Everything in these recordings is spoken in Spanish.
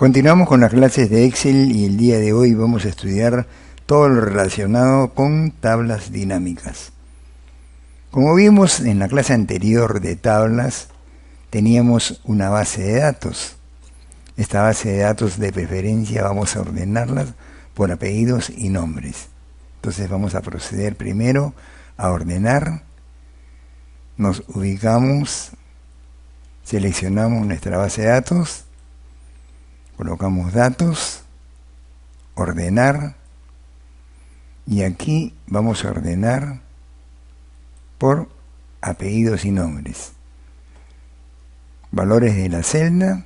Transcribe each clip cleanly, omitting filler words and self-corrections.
Continuamos con las clases de Excel y el día de hoy vamos a estudiar todo lo relacionado con tablas dinámicas. Como vimos en la clase anterior de tablas, teníamos una base de datos. Esta base de datos de preferencia vamos a ordenarlas por apellidos y nombres. Entonces vamos a proceder primero a ordenar. Nos ubicamos, seleccionamos nuestra base de datos, colocamos datos, ordenar, y aquí vamos a ordenar por apellidos y nombres. Valores de la celda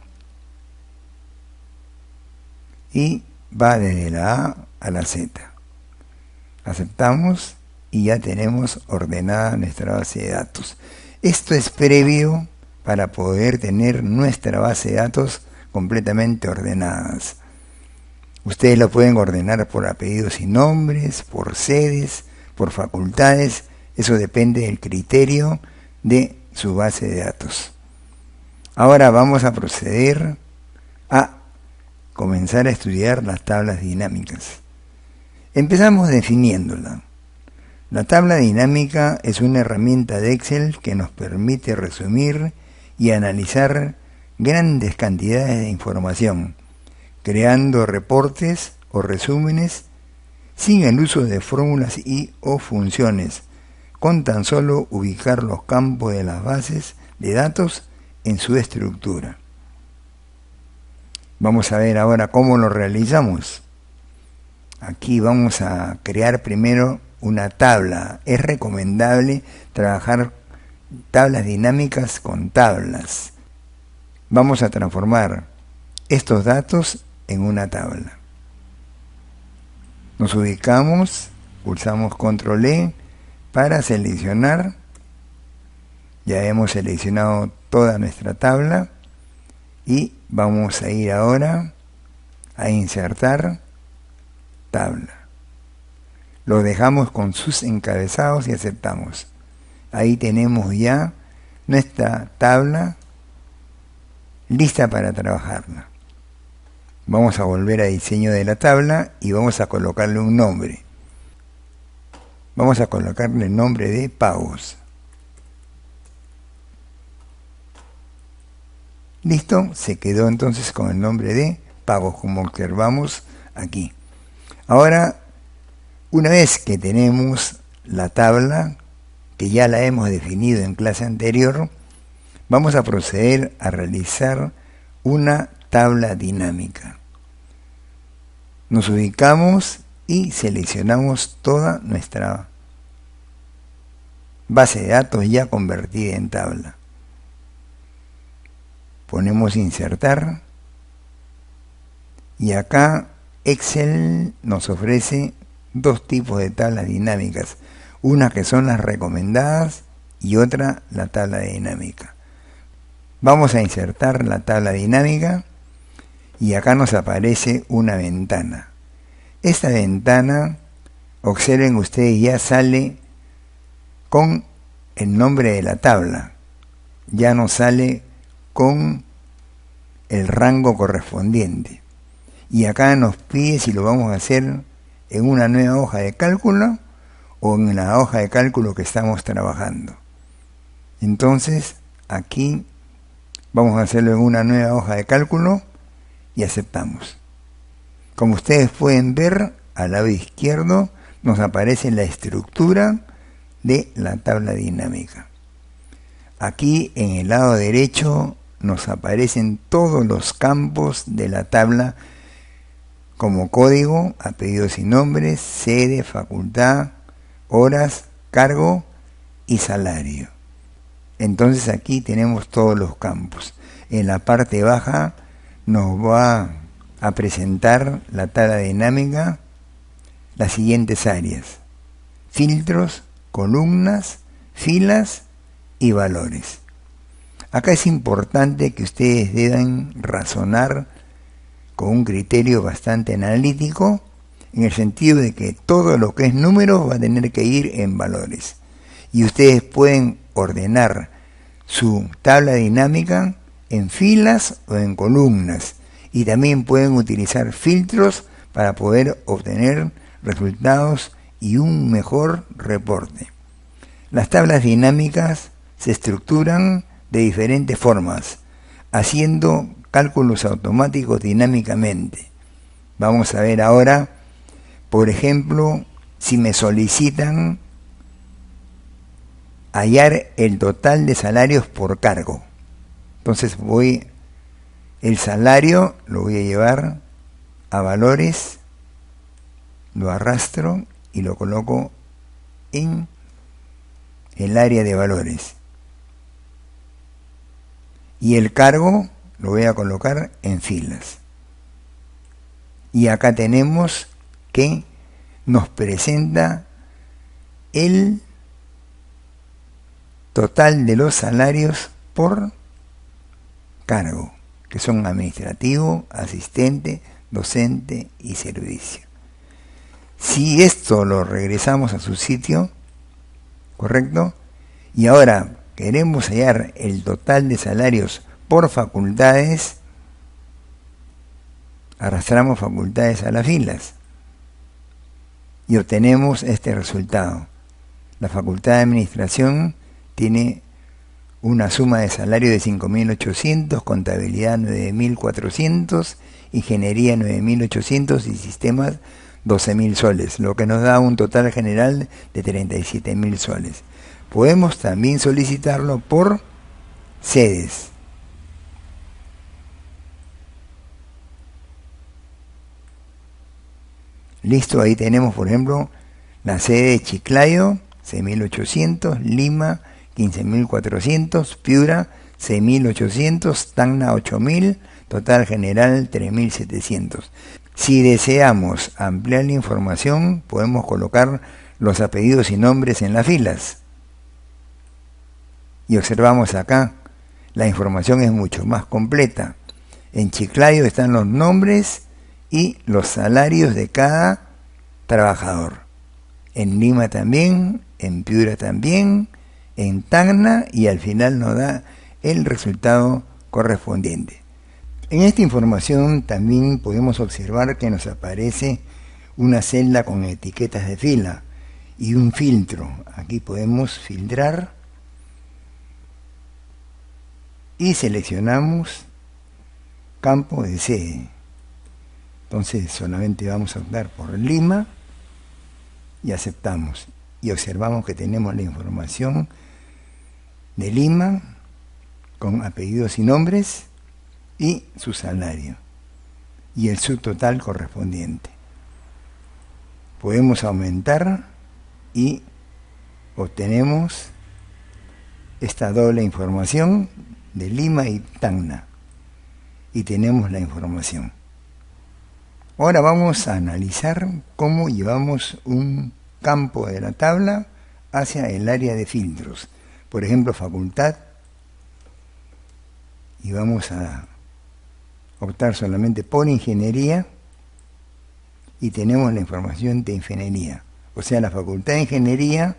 y va desde la A a la Z. Aceptamos y ya tenemos ordenada nuestra base de datos. Esto es previo para poder tener nuestra base de datos completamente ordenadas. Ustedes lo pueden ordenar por apellidos y nombres, por sedes, por facultades. Eso depende del criterio de su base de datos. Ahora vamos a proceder a comenzar a estudiar las tablas dinámicas. Empezamos definiéndola. La tabla dinámica es una herramienta de Excel que nos permite resumir y analizar grandes cantidades de información, creando reportes o resúmenes sin el uso de fórmulas y o funciones, con tan solo ubicar los campos de las bases de datos en su estructura. Vamos a ver ahora cómo lo realizamos. Aquí vamos a crear primero una tabla. Es recomendable trabajar tablas dinámicas con tablas. Vamos a transformar estos datos en una tabla. Nos ubicamos, pulsamos Control E para seleccionar. Ya hemos seleccionado toda nuestra tabla y vamos a ir ahora a insertar tabla. Lo dejamos con sus encabezados y aceptamos. Ahí tenemos ya nuestra tabla lista para trabajarla. Vamos a volver a diseño de la tabla y vamos a colocarle un nombre. Vamos a colocarle el nombre de pagos. Listo, se quedó entonces con el nombre de pagos, como observamos aquí. Ahora, una vez que tenemos la tabla, que ya la hemos definido en clase anterior, vamos a proceder a realizar una tabla dinámica. Nos ubicamos y seleccionamos toda nuestra base de datos ya convertida en tabla. Ponemos insertar y acá Excel nos ofrece dos tipos de tablas dinámicas. Una que son las recomendadas y otra la tabla dinámica. Vamos a insertar la tabla dinámica y acá nos aparece una ventana. Esta ventana, observen ustedes, ya sale con el nombre de la tabla. Ya no sale con el rango correspondiente. Y acá nos pide si lo vamos a hacer en una nueva hoja de cálculo o en la hoja de cálculo que estamos trabajando. Entonces, aquí vamos a hacerlo en una nueva hoja de cálculo y aceptamos. Como ustedes pueden ver, al lado izquierdo nos aparece la estructura de la tabla dinámica. Aquí en el lado derecho nos aparecen todos los campos de la tabla como código, apellidos y nombres, sede, facultad, horas, cargo y salario. Entonces aquí tenemos todos los campos. En la parte baja nos va a presentar la tabla dinámica las siguientes áreas: filtros, columnas, filas y valores. Acá es importante que ustedes deben razonar con un criterio bastante analítico, en el sentido de que todo lo que es números va a tener que ir en valores. Y ustedes pueden ordenar su tabla dinámica en filas o en columnas, y también pueden utilizar filtros para poder obtener resultados y un mejor reporte. Las tablas dinámicas se estructuran de diferentes formas, haciendo cálculos automáticos dinámicamente. Vamos a ver ahora, por ejemplo, si me solicitan hallar el total de salarios por cargo. Entonces el salario lo voy a llevar a valores, lo arrastro y lo coloco en el área de valores. Y el cargo lo voy a colocar en filas. Y acá tenemos que nos presenta el total de los salarios por cargo, que son administrativo, asistente, docente y servicio. Si esto lo regresamos a su sitio, ¿correcto? Y ahora queremos hallar el total de salarios por facultades, arrastramos facultades a las filas y obtenemos este resultado. La facultad de administración tiene una suma de salario de 5.800, contabilidad 9.400, ingeniería 9.800 y sistemas 12.000 soles, lo que nos da un total general de 37.000 soles. Podemos también solicitarlo por sedes. Listo, ahí tenemos por ejemplo la sede de Chiclayo, 6.800, Lima, 15.400, Piura, 6.800, Tacna, 8.000, total general 3.700. Si deseamos ampliar la información, podemos colocar los apellidos y nombres en las filas. Y observamos acá, la información es mucho más completa. En Chiclayo están los nombres y los salarios de cada trabajador. En Lima también, en Piura también, en Tacna, y al final nos da el resultado correspondiente. En esta información también podemos observar que nos aparece una celda con etiquetas de fila y un filtro. Aquí podemos filtrar y seleccionamos campo de sede. Entonces solamente vamos a optar por Lima y aceptamos. Y observamos que tenemos la información de Lima con apellidos y nombres y su salario y el subtotal correspondiente. Podemos aumentar y obtenemos esta doble información de Lima y Tacna y tenemos la información. Ahora vamos a analizar cómo llevamos un campo de la tabla hacia el área de filtros. Por ejemplo, facultad, y vamos a optar solamente por ingeniería y tenemos la información de ingeniería. O sea, la facultad de ingeniería,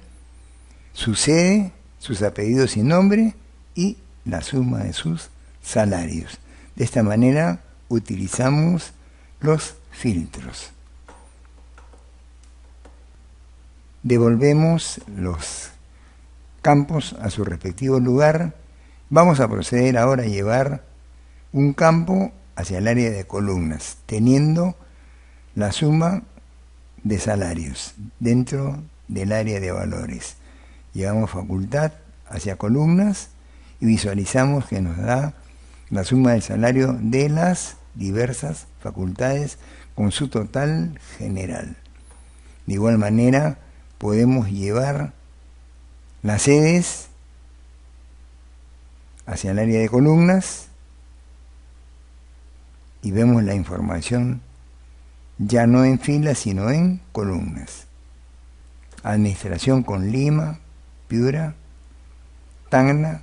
su sede, sus apellidos y nombre y la suma de sus salarios. De esta manera utilizamos los filtros. Devolvemos los campos a su respectivo lugar. Vamos a proceder ahora a llevar un campo hacia el área de columnas, teniendo la suma de salarios dentro del área de valores. Llevamos facultad hacia columnas y visualizamos que nos da la suma del salario de las diversas facultades con su total general. De igual manera, podemos llevar las sedes hacia el área de columnas y vemos la información ya no en filas sino en columnas. Administración con Lima, Piura, Tacna,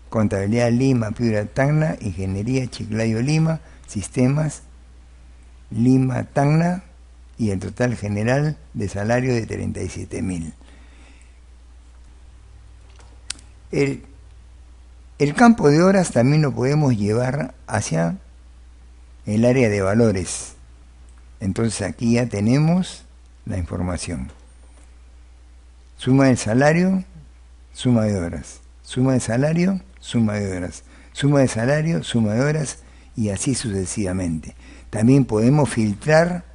contabilidad Lima, Piura, Tacna, ingeniería Chiclayo, Lima, sistemas Lima, Tacna y el total general de salario de 37.000. El campo de horas también lo podemos llevar hacia el área de valores. Entonces aquí ya tenemos la información. Suma del salario, suma de horas. Suma de salario, suma de horas. Suma de salario, suma de horas, y así sucesivamente. También podemos filtrar,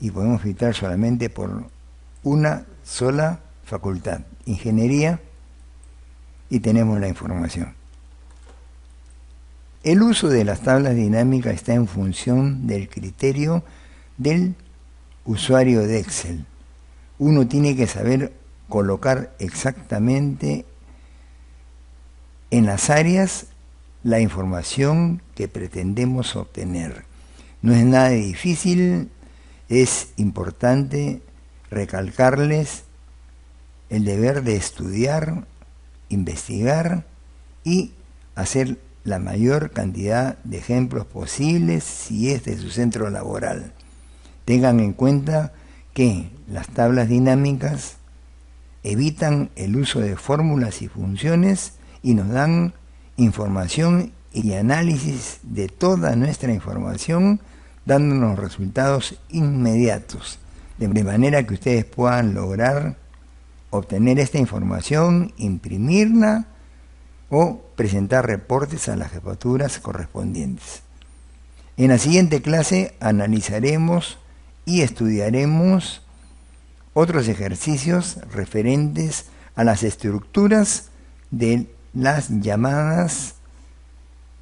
y podemos filtrar solamente por una sola facultad, ingeniería, y tenemos la información. El uso de las tablas dinámicas está en función del criterio del usuario de Excel. Uno tiene que saber colocar exactamente en las áreas la información que pretendemos obtener. No es nada difícil, es importante recalcarles el deber de estudiar, investigar y hacer la mayor cantidad de ejemplos posibles si es de su centro laboral. Tengan en cuenta que las tablas dinámicas evitan el uso de fórmulas y funciones y nos dan información y análisis de toda nuestra información, dándonos resultados inmediatos, de manera que ustedes puedan lograr obtener esta información, imprimirla o presentar reportes a las jefaturas correspondientes. En la siguiente clase analizaremos y estudiaremos otros ejercicios referentes a las estructuras de las llamadas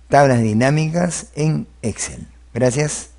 tablas dinámicas en Excel. Gracias.